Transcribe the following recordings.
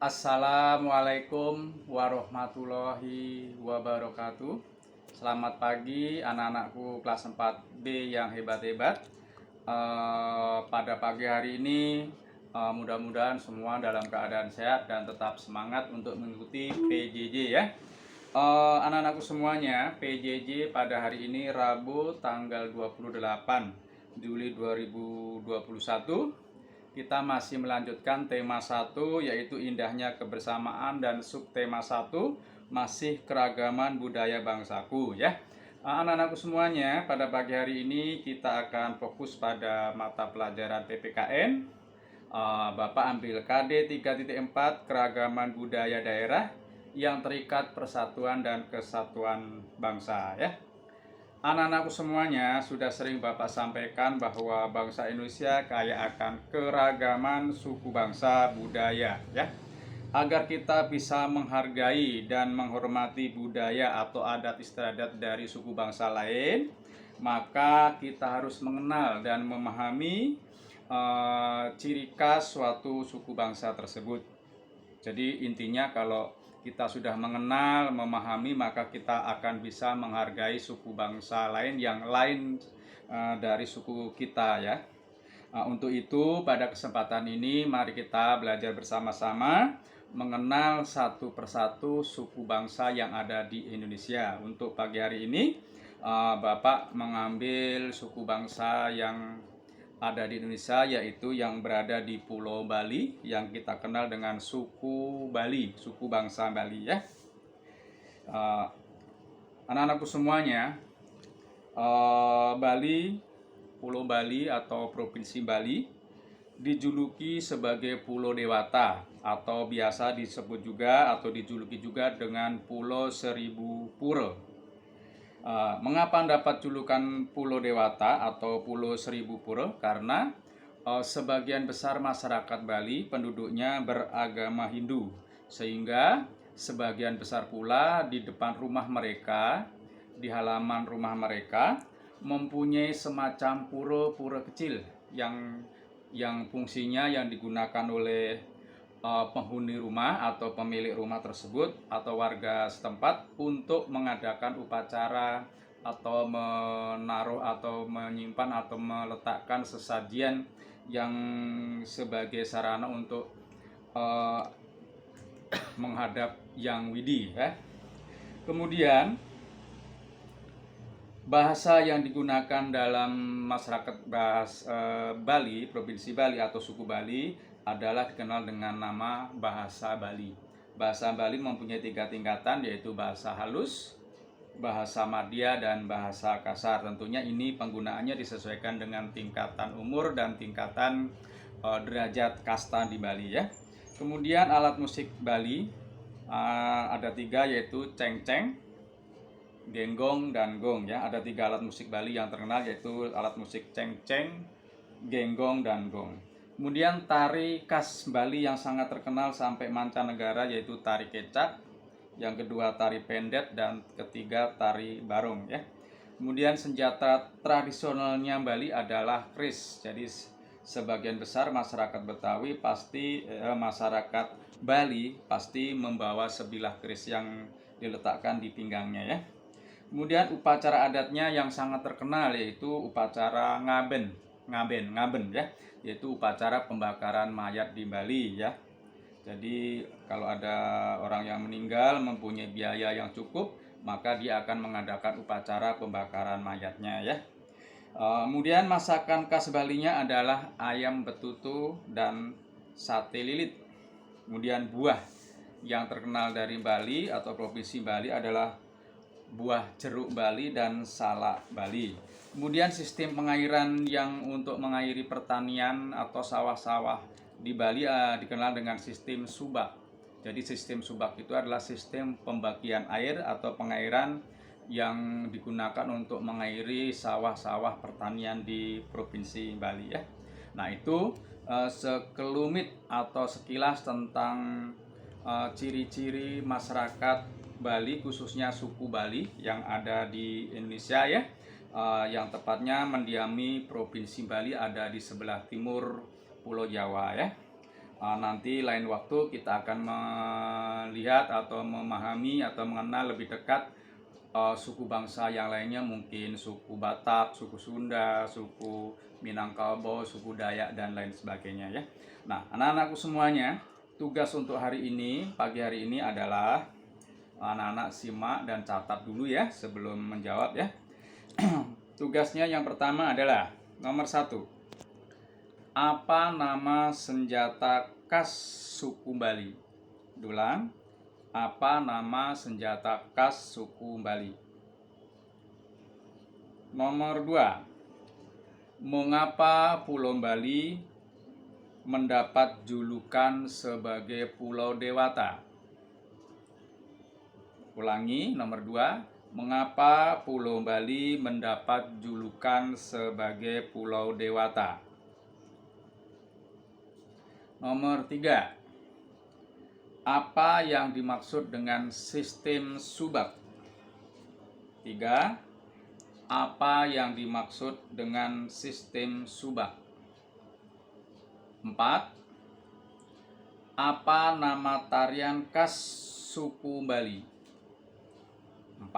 Assalamualaikum warahmatullahi wabarakatuh. Selamat pagi anak-anakku kelas 4B yang hebat-hebat. Pada pagi hari ini mudah-mudahan semua dalam keadaan sehat dan tetap semangat untuk mengikuti PJJ ya. Anak-anakku semuanya, PJJ pada hari ini Rabu tanggal 28 Juli 2021. Kita masih melanjutkan tema 1 yaitu indahnya kebersamaan, dan subtema 1 masih keragaman budaya bangsaku ya. Anak-anakku semuanya, pada pagi hari ini kita akan fokus pada mata pelajaran PPKN. Bapak ambil KD 3.4 keragaman budaya daerah yang terikat persatuan dan kesatuan bangsa ya. Anak-anakku semuanya, sudah sering Bapak sampaikan bahwa bangsa Indonesia kaya akan keragaman suku bangsa budaya ya. Agar kita bisa menghargai dan menghormati budaya atau adat istiadat dari suku bangsa lain, maka kita harus mengenal dan memahami ciri khas suatu suku bangsa tersebut. Jadi intinya kalau kita sudah mengenal, memahami, maka kita akan bisa menghargai suku bangsa lain yang lain dari suku kita ya. Untuk itu pada kesempatan ini mari kita belajar bersama-sama mengenal satu persatu suku bangsa yang ada di Indonesia. Untuk pagi hari ini Bapak mengambil suku bangsa yang ada di Indonesia, yaitu yang berada di Pulau Bali yang kita kenal dengan suku Bali, suku bangsa Bali ya. Anak-anakku semuanya, Pulau Bali atau Provinsi Bali dijuluki sebagai Pulau Dewata atau biasa disebut juga atau dijuluki juga dengan Pulau Seribu Pura. Mengapa dapat julukan Pulau Dewata atau Pulau Seribu Pura? Karena sebagian besar masyarakat Bali penduduknya beragama Hindu, sehingga sebagian besar pula di depan rumah mereka, di halaman rumah mereka mempunyai semacam pura-pura kecil yang fungsinya yang digunakan oleh penghuni rumah atau pemilik rumah tersebut atau warga setempat untuk mengadakan upacara atau menaruh atau menyimpan atau meletakkan sesajian yang sebagai sarana untuk menghadap Yang Widi ya. Kemudian bahasa yang digunakan dalam masyarakat Bali, Provinsi Bali atau suku Bali adalah dikenal dengan nama bahasa Bali. Bahasa Bali mempunyai 3 tingkatan, yaitu bahasa halus, bahasa madya, dan bahasa kasar. Tentunya ini penggunaannya disesuaikan dengan tingkatan umur dan tingkatan derajat kasta di Bali ya. Kemudian alat musik Bali ada 3, yaitu cengceng, genggong, dan gong ya. Ada 3 alat musik Bali yang terkenal, yaitu alat musik cengceng, genggong, dan gong. Kemudian tari khas Bali yang sangat terkenal sampai mancanegara, yaitu tari kecak, yang kedua tari pendet, dan ketiga tari barong ya. Kemudian senjata tradisionalnya Bali adalah keris. Jadi sebagian besar masyarakat Betawi masyarakat Bali pasti membawa sebilah keris yang diletakkan di pinggangnya ya. Kemudian upacara adatnya yang sangat terkenal yaitu upacara ngaben ya, yaitu upacara pembakaran mayat di Bali ya. Jadi kalau ada orang yang meninggal mempunyai biaya yang cukup, maka dia akan mengadakan upacara pembakaran mayatnya ya. Kemudian masakan khas Balinya adalah ayam betutu dan sate lilit. Kemudian buah yang terkenal dari Bali atau Provinsi Bali adalah buah jeruk Bali dan salak Bali. Kemudian sistem pengairan yang untuk mengairi pertanian atau sawah-sawah di Bali dikenal dengan sistem subak. Jadi sistem subak itu adalah sistem pembagian air atau pengairan yang digunakan untuk mengairi sawah-sawah pertanian di Provinsi Bali ya. Nah itu sekelumit atau sekilas tentang ciri-ciri masyarakat Bali, khususnya suku Bali yang ada di Indonesia ya. Yang tepatnya mendiami Provinsi Bali ada di sebelah timur Pulau Jawa ya. Nanti lain waktu kita akan melihat atau memahami atau mengenal lebih dekat suku bangsa yang lainnya, mungkin suku Batak, suku Sunda, suku Minangkabau, suku Dayak, dan lain sebagainya ya. Nah, anak-anakku semuanya, tugas untuk hari ini, pagi hari ini adalah anak-anak simak dan catat dulu ya sebelum menjawab ya. Tugasnya yang pertama adalah nomor 1. Apa nama senjata khas suku Bali? Ulang. Apa nama senjata khas suku Bali? Nomor 2. Mengapa Pulau Bali mendapat julukan sebagai Pulau Dewata? Ulangi, nomor 2. Mengapa Pulau Bali mendapat julukan sebagai Pulau Dewata? Nomor 3. Apa yang dimaksud dengan sistem Subak? 3. Apa yang dimaksud dengan sistem Subak? 4. Apa nama tarian khas suku Bali? 4.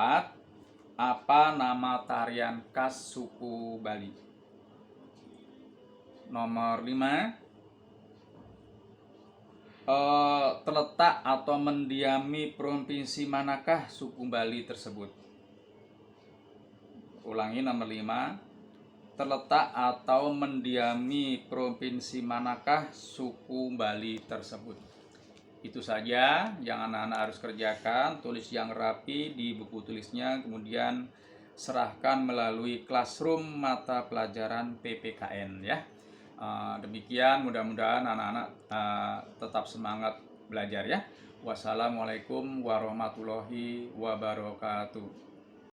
Apa nama tarian khas suku Bali? Nomor 5. Terletak atau mendiami provinsi manakah suku Bali tersebut? Ulangi, nomor 5. Terletak atau mendiami provinsi manakah suku Bali tersebut? Itu saja yang anak-anak harus kerjakan. Tulis yang rapi di buku tulisnya, kemudian serahkan melalui Classroom mata pelajaran PPKN ya. Demikian, mudah-mudahan anak-anak tetap semangat belajar ya. Wassalamualaikum warahmatullahi wabarakatuh.